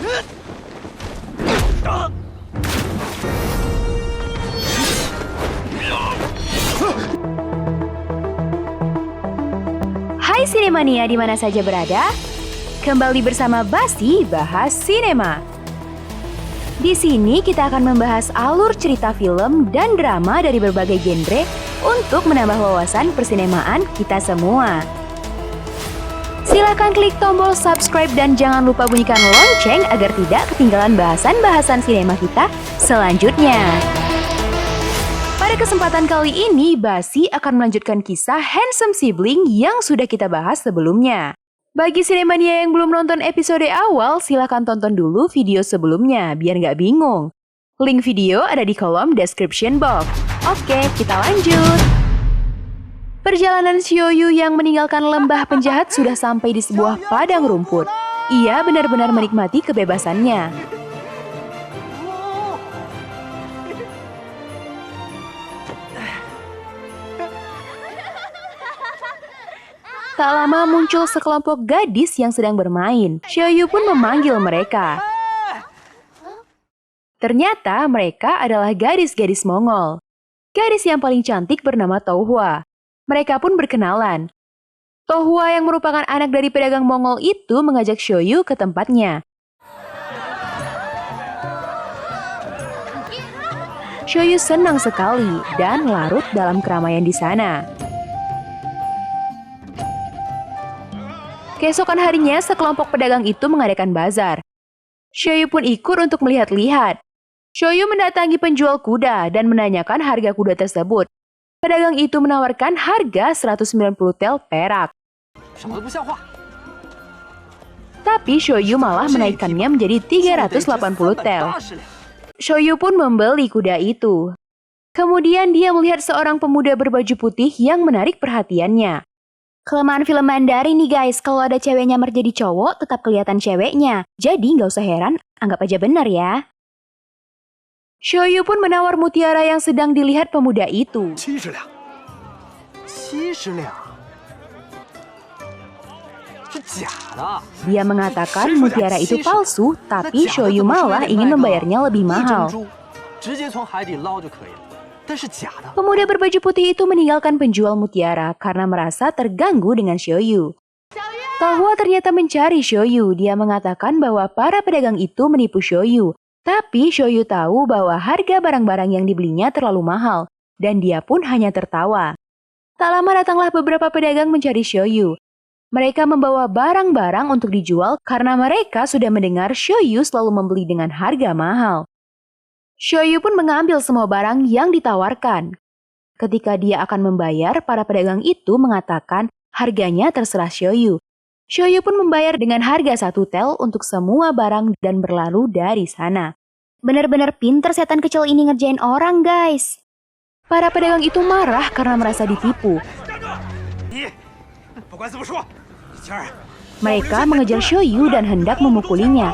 Hai Sinemania di mana saja berada, kembali bersama Basti Bahas Sinema. Di sini kita akan membahas alur cerita film dan drama dari berbagai genre untuk menambah wawasan persinemaan kita semua. Silakan klik tombol subscribe dan jangan lupa bunyikan lonceng agar tidak ketinggalan bahasan-bahasan sinema kita selanjutnya. Pada kesempatan kali ini, Basi akan melanjutkan kisah Handsome Sibling yang sudah kita bahas sebelumnya. Bagi Sinemania yang belum nonton episode awal, silakan tonton dulu video sebelumnya biar nggak bingung. Link video ada di kolom description box. Oke, kita lanjut. Perjalanan Xiaoyu yang meninggalkan lembah penjahat sudah sampai di sebuah padang rumput. Ia benar-benar menikmati kebebasannya. Tak lama muncul sekelompok gadis yang sedang bermain. Xiaoyu pun memanggil mereka. Ternyata mereka adalah gadis-gadis Mongol. Gadis yang paling cantik bernama Touhua. Mereka pun berkenalan. Touhua yang merupakan anak dari pedagang Mongol itu mengajak Xiaoyu ke tempatnya. Xiaoyu senang sekali dan larut dalam keramaian di sana. Keesokan harinya, sekelompok pedagang itu mengadakan bazar. Xiaoyu pun ikut untuk melihat-lihat. Xiaoyu mendatangi penjual kuda dan menanyakan harga kuda tersebut. Pedagang itu menawarkan harga 190 tel perak. Tapi Xiaoyu malah menaikkannya menjadi 380 tel. Xiaoyu pun membeli kuda itu. Kemudian dia melihat seorang pemuda berbaju putih yang menarik perhatiannya. Kelemahan film Mandarin nih guys, kalau ada cewek nyamar jadi cowok, tetap kelihatan ceweknya. Jadi nggak usah heran, anggap aja benar ya. Xiaoyu pun menawar mutiara yang sedang dilihat pemuda itu. 70 两，70 两，是假的。 Dia mengatakan mutiara itu palsu, tapi Xiaoyu malah ingin membayarnya lebih mahal. 直接从海底捞就可以了。 Pemuda berbaju putih itu meninggalkan penjual mutiara karena merasa terganggu dengan Xiaoyu. Touhua ternyata mencari Xiaoyu. Dia mengatakan bahwa para pedagang itu menipu Xiaoyu. Tapi Xiaoyu tahu bahwa harga barang-barang yang dibelinya terlalu mahal. Dan dia pun hanya tertawa. Tak lama datanglah beberapa pedagang mencari Xiaoyu. Mereka membawa barang-barang untuk dijual karena mereka sudah mendengar Xiaoyu selalu membeli dengan harga mahal. Xiaoyu pun mengambil semua barang yang ditawarkan. Ketika dia akan membayar, para pedagang itu mengatakan harganya terserah Xiaoyu. Xiaoyu pun membayar dengan harga 1 tel untuk semua barang dan berlalu dari sana. Benar-benar pinter setan kecil ini ngerjain orang, guys. Para pedagang itu marah karena merasa ditipu. Mereka mengejar Xiaoyu dan hendak memukulinya.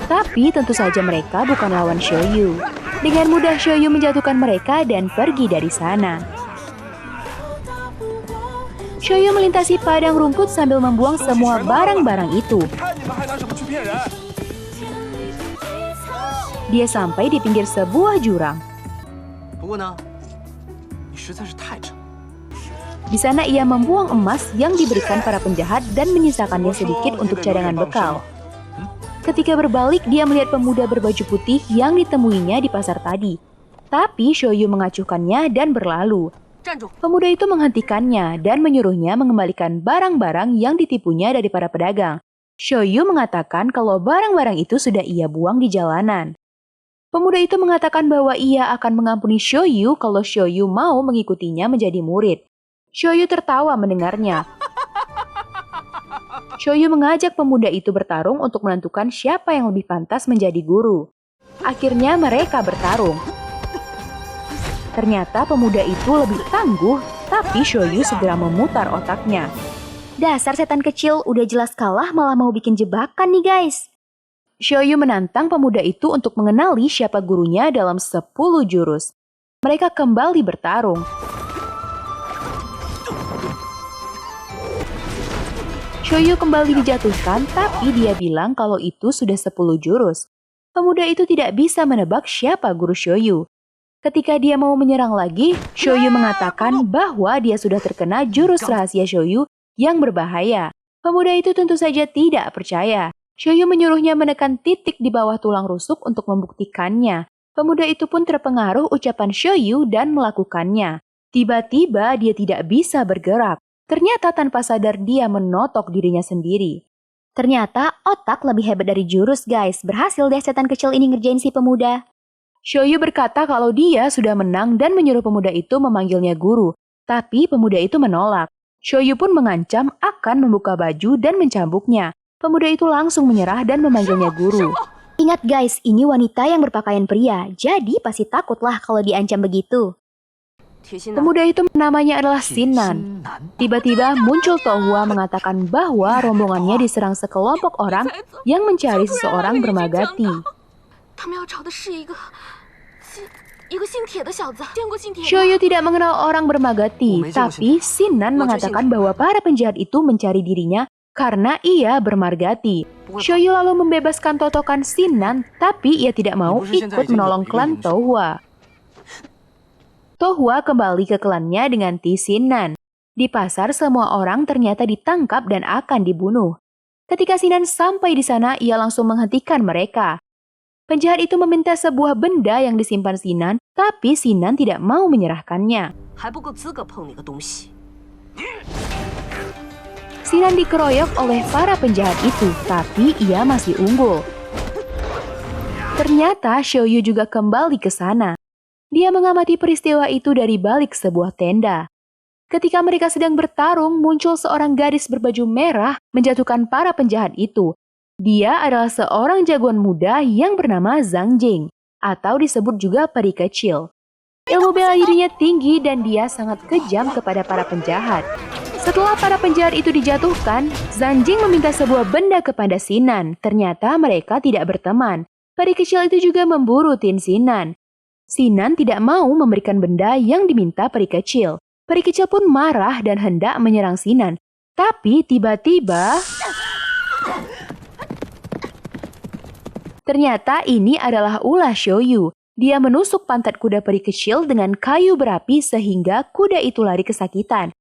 Tapi tentu saja mereka bukan lawan Xiaoyu. Dengan mudah Xiaoyu menjatuhkan mereka dan pergi dari sana. Xiaoyu melintasi padang rumput sambil membuang semua barang-barang itu. Dia sampai di pinggir sebuah jurang. Di sana ia membuang emas yang diberikan para penjahat dan menyisakannya sedikit untuk cadangan bekal. Ketika berbalik, dia melihat pemuda berbaju putih yang ditemuinya di pasar tadi. Tapi Xiaoyu mengacuhkannya dan berlalu. Pemuda itu menghentikannya dan menyuruhnya mengembalikan barang-barang yang ditipunya dari para pedagang. Xiaoyu mengatakan kalau barang-barang itu sudah ia buang di jalanan. Pemuda itu mengatakan bahwa ia akan mengampuni Xiaoyu kalau Xiaoyu mau mengikutinya menjadi murid. Xiaoyu tertawa mendengarnya. Xiaoyu mengajak pemuda itu bertarung untuk menentukan siapa yang lebih pantas menjadi guru. Akhirnya mereka bertarung. Ternyata pemuda itu lebih tangguh, tapi Xiaoyu segera memutar otaknya. Dasar setan kecil, udah jelas kalah malah mau bikin jebakan nih guys. Xiaoyu menantang pemuda itu untuk mengenali siapa gurunya dalam 10 jurus. Mereka kembali bertarung. Shoyu kembali dijatuhkan, tapi dia bilang kalau itu sudah 10 jurus. Pemuda itu tidak bisa menebak siapa guru Shoyu. Ketika dia mau menyerang lagi, Shoyu mengatakan bahwa dia sudah terkena jurus rahasia Shoyu yang berbahaya. Pemuda itu tentu saja tidak percaya. Shoyu menyuruhnya menekan titik di bawah tulang rusuk untuk membuktikannya. Pemuda itu pun terpengaruh ucapan Shoyu dan melakukannya. Tiba-tiba dia tidak bisa bergerak. Ternyata tanpa sadar dia menotok dirinya sendiri. Ternyata otak lebih hebat dari jurus, guys. Berhasil deh setan kecil ini ngerjain si pemuda. Shoyu berkata kalau dia sudah menang dan menyuruh pemuda itu memanggilnya guru. Tapi pemuda itu menolak. Shoyu pun mengancam akan membuka baju dan mencambuknya. Pemuda itu langsung menyerah dan memanggilnya guru. Ingat guys, ini wanita yang berpakaian pria. Jadi pasti takutlah kalau diancam begitu. Pemuda itu namanya adalah Sinan. Tiba-tiba muncul Tohua mengatakan bahwa rombongannya diserang sekelompok orang yang mencari seseorang bermagati. Shoyu tidak mengenal orang bermagati, tapi Sinan mengatakan bahwa para penjahat itu mencari dirinya karena ia bermargati. Shoyu lalu membebaskan totokan Sinan, tapi ia tidak mau ikut menolong klan Tohua. Tohua kembali ke klannya dengan Sinan. Di pasar semua orang ternyata ditangkap dan akan dibunuh. Ketika Sinan sampai di sana, ia langsung menghentikan mereka. Penjahat itu meminta sebuah benda yang disimpan Sinan, tapi Sinan tidak mau menyerahkannya. Sinan dikeroyok oleh para penjahat itu, tapi ia masih unggul. Ternyata Shoyu juga kembali ke sana. Dia mengamati peristiwa itu dari balik sebuah tenda. Ketika mereka sedang bertarung, muncul seorang gadis berbaju merah menjatuhkan para penjahat itu. Dia adalah seorang jagoan muda yang bernama Zhang Jing, atau disebut juga peri kecil. Ilmu bela dirinya tinggi dan dia sangat kejam kepada para penjahat. Setelah para penjahat itu dijatuhkan, Zhang Jing meminta sebuah benda kepada Sinan. Ternyata mereka tidak berteman. Peri kecil itu juga memburu Sinan. Sinan tidak mau memberikan benda yang diminta peri kecil. Peri kecil pun marah dan hendak menyerang Sinan. Tapi tiba-tiba... Ternyata ini adalah ulah Shoyu. Dia menusuk pantat kuda peri kecil dengan kayu berapi sehingga kuda itu lari kesakitan.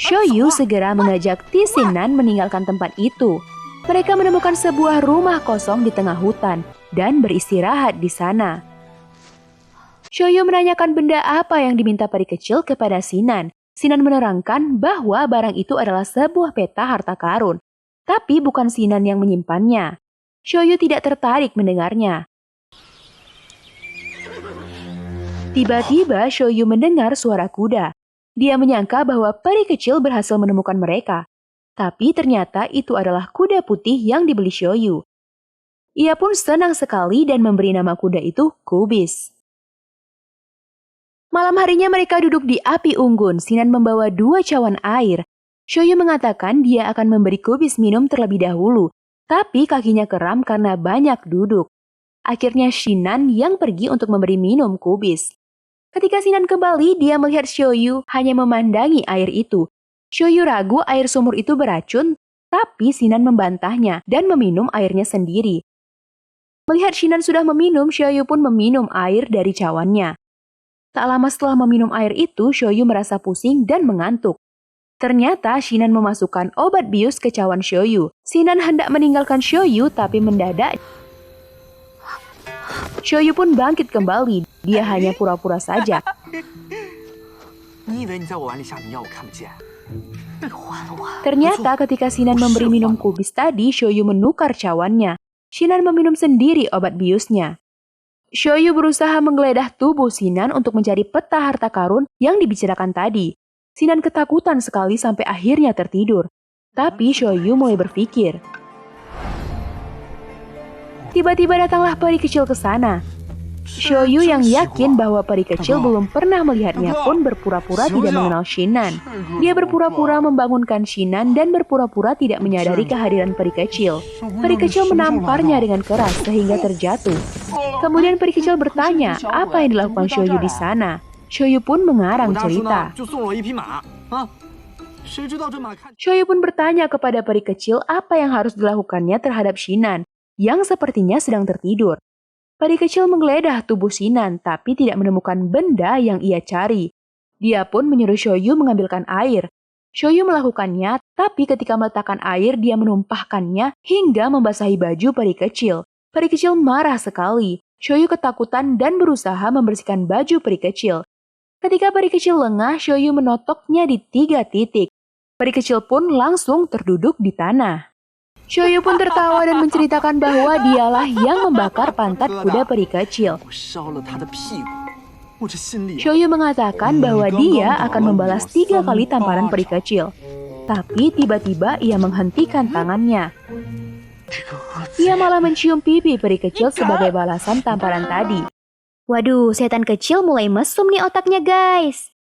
Shoyu segera mengajak Sinan meninggalkan tempat itu. Mereka menemukan sebuah rumah kosong di tengah hutan dan beristirahat di sana. Shoyu menanyakan benda apa yang diminta peri kecil kepada Sinan. Sinan menerangkan bahwa barang itu adalah sebuah peta harta karun. Tapi bukan Sinan yang menyimpannya. Shoyu tidak tertarik mendengarnya. Tiba-tiba Shoyu mendengar suara kuda. Dia menyangka bahwa peri kecil berhasil menemukan mereka. Tapi ternyata itu adalah kuda putih yang dibeli Shoyu. Ia pun senang sekali dan memberi nama kuda itu Kubis. Malam harinya mereka duduk di api unggun. Sinan membawa 2 cawan air. Shoyu mengatakan dia akan memberi Kubis minum terlebih dahulu. Tapi kakinya kram karena banyak duduk. Akhirnya Sinan yang pergi untuk memberi minum Kubis. Ketika Sinan kembali, dia melihat Shoyu hanya memandangi air itu. Shoyu ragu air sumur itu beracun, tapi Sinan membantahnya dan meminum airnya sendiri. Melihat Sinan sudah meminum, Shoyu pun meminum air dari cawannya. Tak lama setelah meminum air itu, Shoyu merasa pusing dan mengantuk. Ternyata Sinan memasukkan obat bius ke cawan Shoyu. Sinan hendak meninggalkan Shoyu tapi mendadak Shoyu pun bangkit kembali. Dia hanya pura-pura saja. Ternyata ketika Sinan memberi minum Kubis tadi, Shoyu menukar cawannya. Sinan meminum sendiri obat biusnya. Shoyu berusaha menggeledah tubuh Sinan untuk mencari peta harta karun yang dibicarakan tadi. Sinan ketakutan sekali sampai akhirnya tertidur. Tapi Shoyu mulai berpikir. Tiba-tiba datanglah peri kecil ke sana. Shoyu yang yakin bahwa peri kecil belum pernah melihatnya pun berpura-pura tidak mengenal Sinan. Dia berpura-pura membangunkan Sinan dan berpura-pura tidak menyadari kehadiran peri kecil. Peri kecil menamparnya dengan keras sehingga terjatuh. Kemudian peri kecil bertanya apa yang dilakukan Shoyu di sana. Shoyu pun mengarang cerita. 谁知道这马看 Shoyu pun bertanya kepada peri kecil apa yang harus dilakukannya terhadap Shinan, yang sepertinya sedang tertidur. Peri kecil menggeledah tubuh Shinan, tapi tidak menemukan benda yang ia cari. Dia pun menyuruh Shoyu mengambilkan air. Shoyu melakukannya, tapi ketika meletakkan air, dia menumpahkannya hingga membasahi baju peri kecil. Peri kecil marah sekali. Shoyu ketakutan dan berusaha membersihkan baju peri kecil. Ketika peri kecil lengah, Shoyu menotoknya di 3 titik. Peri kecil pun langsung terduduk di tanah. Shoyu pun tertawa dan menceritakan bahwa dialah yang membakar pantat kuda peri kecil. 我烧了他的屁股，我这心里 Shoyu mengatakan bahwa dia akan membalas 3 kali tamparan peri kecil. Tapi tiba-tiba ia menghentikan tangannya. Ia malah mencium pipi peri kecil sebagai balasan tamparan tadi. Waduh, setan kecil mulai mesum nih otaknya guys.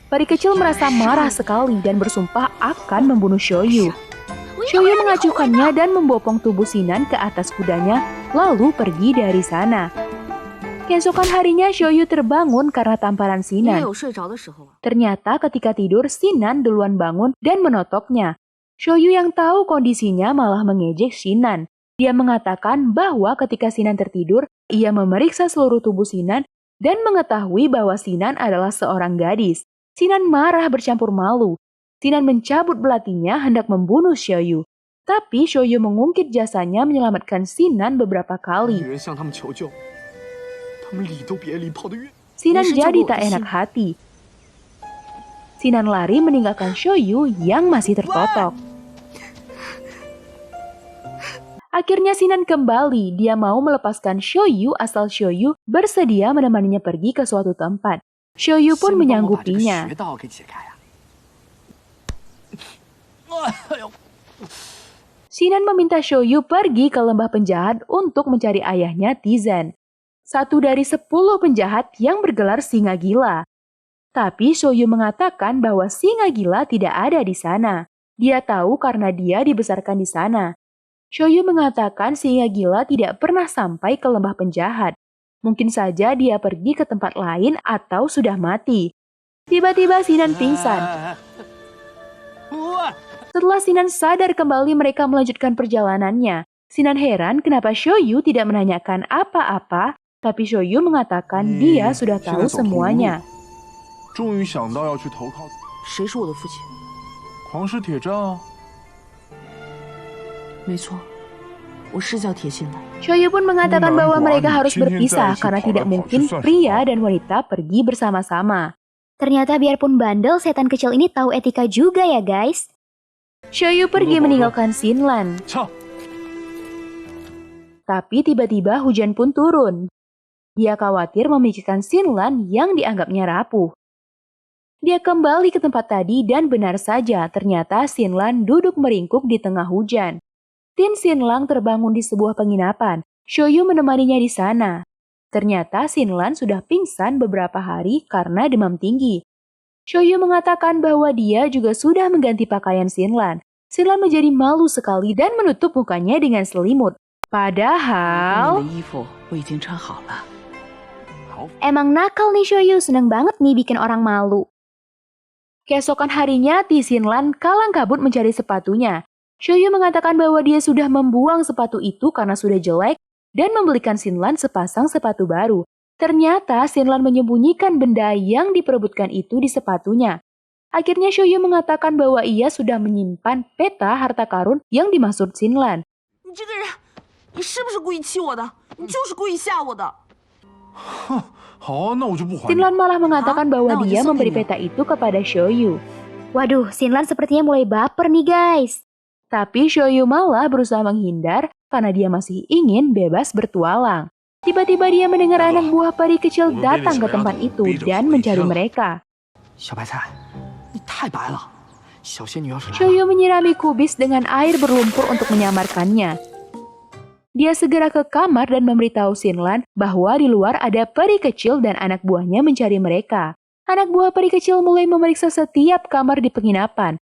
Peri kecil merasa marah sekali dan bersumpah akan membunuh Shoyu. Shoyu mengacuhkannya dan membopong tubuh Shinan ke atas kudanya, lalu pergi dari sana. Keesokan harinya Shoyu terbangun karena tamparan Shinan. Ternyata ketika tidur, Shinan duluan bangun dan menotoknya. Shoyu yang tahu kondisinya malah mengejek Shinan. Dia mengatakan bahwa ketika Shinan tertidur, ia memeriksa seluruh tubuh Shinan dan mengetahui bahwa Shinan adalah seorang gadis. Shinan marah bercampur malu. Shinan mencabut belatinya hendak membunuh Shoyu. Tapi Shoyu mengungkit jasanya menyelamatkan Shinan beberapa 女 kali. 人向他们求救，他们理都别理，跑得越 Shinan jadi tak enak hati. Shinan lari meninggalkan Shoyu yang masih tertotok. Akhirnya Shinan kembali. Dia mau melepaskan Shoyu asal Shoyu bersedia menemaninya pergi ke suatu tempat. Shoyu pun 先帮我把这个 menyanggupinya. 穴道给解开呀！哎呦， Shinan meminta Shoyu pergi ke lembah penjahat untuk mencari ayahnya Tizan, satu dari 10 penjahat yang bergelar singa gila. Tapi Shoyu mengatakan bahwa singa gila tidak ada di sana. Dia tahu karena dia dibesarkan di sana. Shoyu mengatakan singa gila tidak pernah sampai ke lembah penjahat. Mungkin saja dia pergi ke tempat lain atau sudah mati. Tiba-tiba Shinan pingsan. 喂， Setelah Shinan sadar kembali, mereka melanjutkan perjalanannya. Shinan heran kenapa Shoyu tidak menanyakan apa-apa, tapi Shoyu mengatakan dia sudah tahu semuanya. 终于想到要去投靠谁是我的父亲？狂狮铁杖啊！没错，我是叫铁心的。 Shoyu pun mengatakan bahwa mereka harus berpisah karena tidak mungkin pria dan wanita pergi bersama-sama. Ternyata biarpun bandel, setan kecil ini tahu etika juga ya guys. Shoyu pergi meninggalkan Shinlan. 唱， Tapi tiba-tiba hujan pun turun. Dia khawatir memikirkan Shinlan yang dianggapnya rapuh. Dia kembali ke tempat tadi dan benar saja ternyata Shinlan duduk meringkuk di tengah hujan. Tin Shinlan terbangun di sebuah penginapan. Shoyu menemaninya di sana. Ternyata Shinlan sudah pingsan beberapa hari karena demam tinggi. Shoyu mengatakan bahwa dia juga sudah mengganti pakaian Shinlan. Shinlan menjadi malu sekali dan menutup mukanya dengan selimut. 你 Padahal 的衣服我已经穿好了。 Emang nakal nih Shoyu, seneng banget nih bikin orang malu. keesokan harinya Ti Shinlan kalang kabut mencari sepatunya. Shoyu mengatakan bahwa dia sudah membuang sepatu itu karena sudah jelek dan membelikan Shinlan sepasang sepatu baru. Ternyata Shinlan menyembunyikan benda yang diperebutkan itu di sepatunya. Akhirnya Shoyu mengatakan bahwa ia sudah menyimpan peta harta karun yang dimaksud Shinlan. 你这个人，你是不是故意气我的？你就是故意吓我的。好，那我就不还你。 Shinlan malah mengatakan bahwa Nah, dia justru memberi ini. peta itu kepada Shoyu. Waduh, Shinlan sepertinya mulai baper nih guys. Tapi Shoyu malah berusaha menghindar karena dia masih ingin bebas bertualang. Tiba-tiba dia mendengar anak buah peri kecil datang ke tempat itu dan mencari mereka. 小白菜，你太白了，小仙女要是来了， Shoyu menyirami kubis dengan air berlumpur untuk menyamarkannya. Dia segera ke kamar dan memberitahu Shinlan bahwa di luar ada peri kecil dan anak buahnya mencari mereka. Anak buah peri kecil mulai memeriksa setiap kamar di penginapan.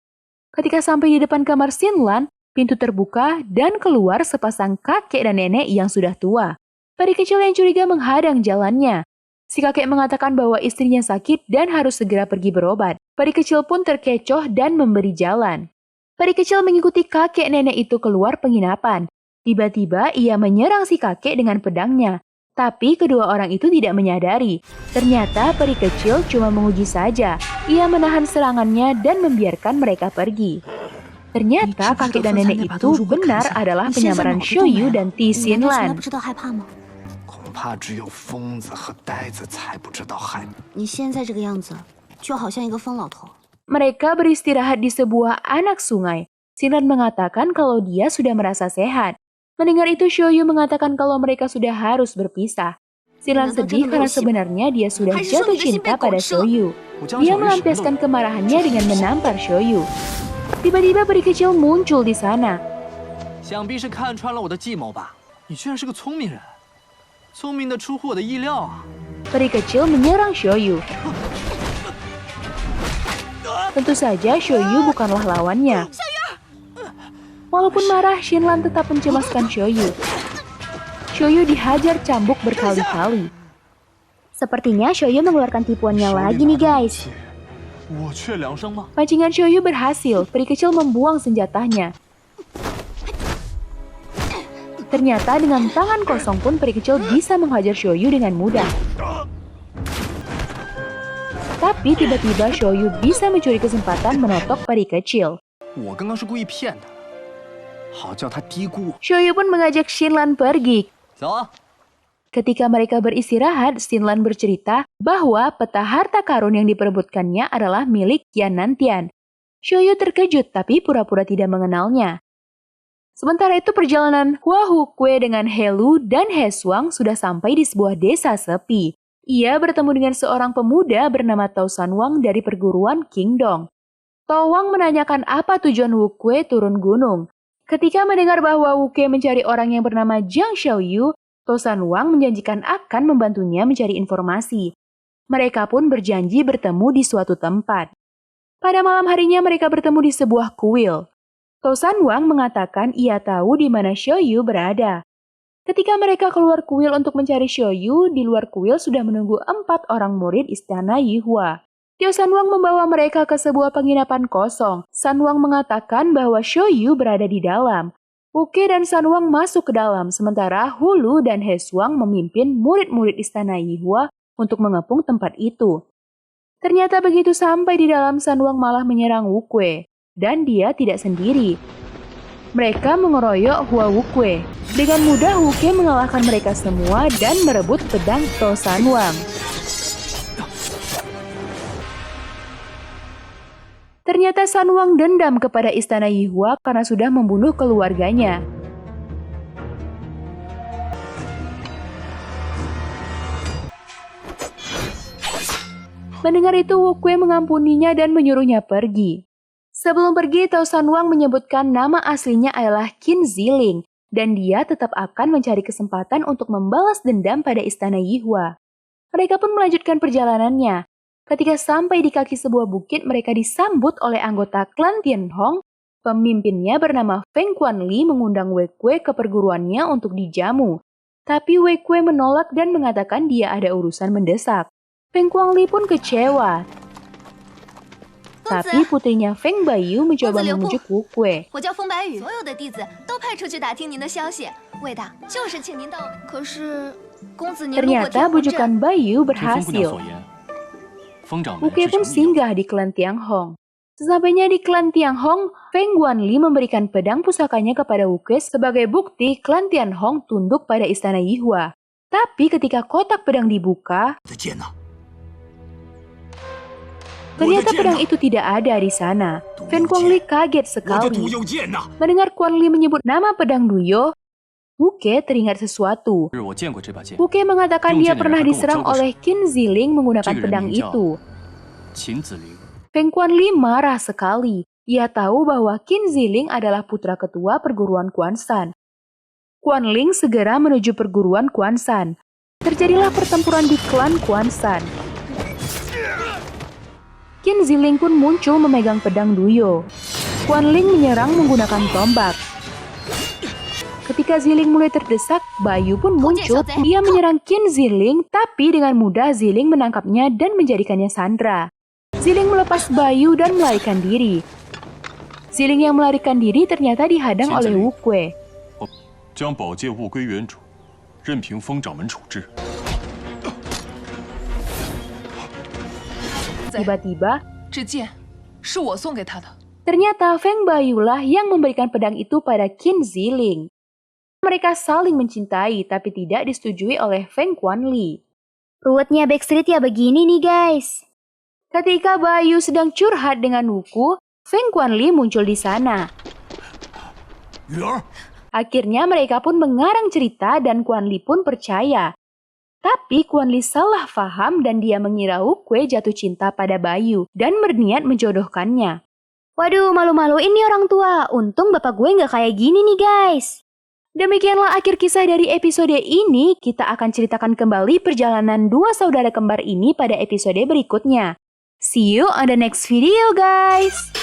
Ketika sampai di depan kamar Shinlan, pintu terbuka dan keluar sepasang kakek dan nenek yang sudah tua. Peri kecil yang curiga menghadang jalannya. Si kakek mengatakan bahwa istrinya sakit dan harus segera pergi berobat. Peri kecil pun terkecoh dan memberi jalan. Peri kecil mengikuti kakek nenek itu keluar penginapan. Tiba-tiba ia menyerang si kakek dengan pedangnya. Tapi kedua orang itu tidak menyadari. Ternyata peri kecil cuma menguji saja. Ia menahan serangannya dan membiarkan mereka pergi. Ternyata kakek dan nenek itu benar adalah penyamaran Xiaoyu dan Ti Xinlan. 恐怕只有疯子和呆子才不知道害怕。你现在这个样子，就好像一个疯老头。 Mereka beristirahat di sebuah anak sungai. Xinlan mengatakan kalau dia sudah merasa sehat. Mendengar itu, Xiaoyu mengatakan kalau mereka sudah harus berpisah. Xinlan sedih karena sebenarnya dia sudah jatuh cinta pada Xiaoyu. Dia melampiaskan kemarahannya dengan menampar Xiaoyu. Tiba-tiba peri kecil muncul di sana. 想必是看穿了我的计谋吧？你居然是个聪明人，聪明的出乎我的意料啊！ Peri kecil menyerang Xiaoyu. Tentu saja Xiaoyu bukanlah lawannya. Walaupun marah, Xinlan tetap mencemaskan Xiaoyu. Xiaoyu dihajar cambuk berkali-kali. Sepertinya Xiaoyu mengeluarkan tipuannya lagi nih guys. 我却两声吗？ Pancingan Xiaoyu berhasil, peri kecil membuang senjatanya. Ternyata dengan tangan kosong pun peri kecil bisa menghajar Xiaoyu dengan mudah. Tapi tiba-tiba Xiaoyu bisa mencuri kesempatan menotok peri kecil. 我刚刚是故意骗他的，好叫他低估我。 Xiaoyu pun mengajak Xinlan pergi. 走啊！ Ketika mereka beristirahat, Xinlan bercerita bahwa peta harta karun yang diperebutkannya adalah milik Qian Nantian. Xiaoyu terkejut tapi pura-pura tidak mengenalnya. Sementara itu perjalanan Hua Hukue dengan Helu dan He Xuang sudah sampai di sebuah desa sepi. Ia bertemu dengan seorang pemuda bernama Tao Sanwang dari perguruan Qingdong. Tao Wang menanyakan apa tujuan Hukue turun gunung. Ketika mendengar bahwa Hukue mencari orang yang bernama Jiang Xiaoyu, Tao Sanwang menjanjikan akan membantunya mencari informasi. Mereka pun berjanji bertemu di suatu tempat. Pada malam harinya mereka bertemu di sebuah kuil. Tao Sanwang mengatakan ia tahu di mana Xiaoyu berada. Ketika mereka keluar kuil untuk mencari Xiaoyu, di luar kuil sudah menunggu 4 orang murid istana Yihua. Tao Sanwang membawa mereka ke sebuah penginapan kosong. Sanwang mengatakan bahwa Xiaoyu berada di dalam. Uke dan Sanwang masuk ke dalam, sementara Hulu dan He Xuang memimpin murid-murid istana Yihua untuk mengepung tempat itu. Ternyata begitu sampai di dalam, Sanwang malah menyerang Wukue, dan dia tidak sendiri. Mereka mengeroyok Hua Wukue. Dengan mudah Wukue mengalahkan mereka semua dan merebut pedang Tao Sanwang. Ternyata Sanwang dendam kepada istana Yihua karena sudah membunuh keluarganya. Mendengar itu, Wukue mengampuninya dan menyuruhnya pergi. Sebelum pergi, Tao Sanwang menyebutkan nama aslinya adalah Qin Ziling, dan dia tetap akan mencari kesempatan untuk membalas dendam pada istana Yihua. Mereka pun melanjutkan perjalanannya. Ketika sampai di kaki sebuah bukit, mereka disambut oleh anggota klan Tianhong. Pemimpinnya bernama Feng Quanli mengundang Wei Kue ke perguruannya untuk dijamu. Tapi Wei Kue menolak dan mengatakan dia ada urusan mendesak. Feng Quanli pun kecewa. Tapi putrinya Feng Bayu mencoba membujuk Wu Kue. 我叫风白羽，所有的弟子都派出去打听您的消息，为的就是请您到。可是，公子您路过 Ternyata 天虹镇， bujukan Bayu 听风姑娘 berhasil. 所言，风掌门 Wukue 是 pun 程密友。 singgah di klan Tianhong. Sesampainya di klan Tianhong, Feng Guanli memberikan pedang pusakanya kepada Wukue sebagai bukti klan Tianhong tunduk pada istana Yihua. Tapi ketika kotak pedang dibuka, 的剑呢？ ternyata pedang itu tidak ada di sana. Feng Guanli kaget 我的 sekali. 毒右剑呢？ Mendengar Guanli menyebut nama pedang Duyo, Wukue teringat sesuatu. 日我见过这把剑， Wukue mengatakan dia pernah diserang oleh Qin Ziling menggunakan 这个人 pedang 名叫 itu. 秦子陵。 Feng Quanli marah sekali. Ia tahu bahwa Qin Ziling adalah putra ketua perguruan Quanshan. Quanling segera menuju perguruan Quanshan. Terjadilah pertempuran di klan Quanshan. Qin Ziling pun muncul memegang pedang Duyo. Quanling menyerang menggunakan tombak. Ketika Ziling mulai terdesak, Bayu pun muncul. Ia menyerang Qin Ziling, tapi dengan mudah Ziling menangkapnya dan menjadikannya sandera. Ziling melepas Bayu dan melarikan diri. Ziling yang melarikan diri ternyata dihadang oleh Wu Kue. 将宝剑物归原主，任凭封掌门处置。 Tiba-tiba, 这剑是我送给他的。 ternyata Feng Bayulah yang memberikan pedang itu pada Qin Ziling. Mereka saling mencintai tapi tidak disetujui oleh Feng Quanli. Ruwetnya Backstreet ya begini nih guys. Ketika Bayu sedang curhat dengan Wuku, Feng Quanli muncul di sana. 雨儿， Akhirnya mereka pun mengarang cerita dan Quanli pun percaya. Tapi Quanli salah faham dan dia mengira Wu Kue jatuh cinta pada Bayu dan berniat menjodohkannya. Waduh, malu-maluin nih orang tua. Untung bapak gue nggak kayak gini nih guys. Demikianlah akhir kisah dari episode ini. Kita akan ceritakan kembali perjalanan dua saudara kembar ini pada episode berikutnya. See you on the next video guys!